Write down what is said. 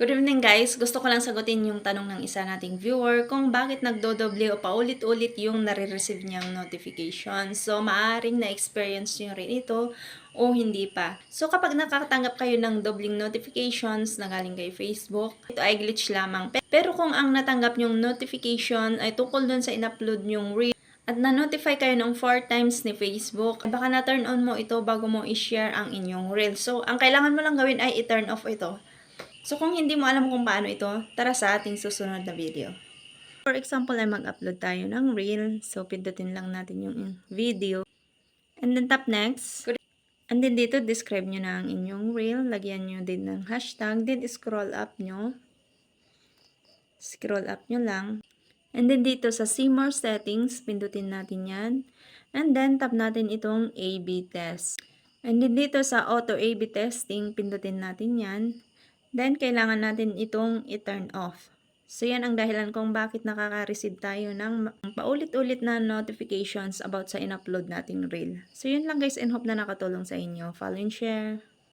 Good evening guys! Gusto ko lang sagutin yung tanong ng isa nating viewer kung bakit nagdodoble o paulit-ulit yung nare-receive niyang notification. So, maaaring na-experience niyo rin ito o hindi pa. So, kapag nakakatanggap kayo ng dobling notifications na galing kay Facebook, ito ay glitch lamang. Pero kung ang natanggap niyong notification ay tungkol dun sa in-upload niyong reel at na-notify kayo ng 4 times ni Facebook, baka na-turn on mo ito bago mo i-share ang inyong reel. So, ang kailangan mo lang gawin ay i-turn off ito. So, kung hindi mo alam kung paano ito, tara sa ating susunod na video. For example, ay mag-upload tayo ng reel. So, pindutin lang natin yung video. And then, tap next. And then, dito, describe nyo na ang inyong reel. Lagyan nyo din ng hashtag. Then, scroll up nyo. Scroll up nyo lang. And then, dito sa see more settings, pindutin natin yan. And then, tap natin itong A/B test. And then, dito sa auto A/B testing, pindutin natin yan. Then, kailangan natin itong i-turn off. So, yan ang dahilan kung bakit nakaka-receive tayo ng paulit-ulit na notifications about sa in-upload nating reel. So, yun lang guys, and hope na nakatulong sa inyo. Follow and share.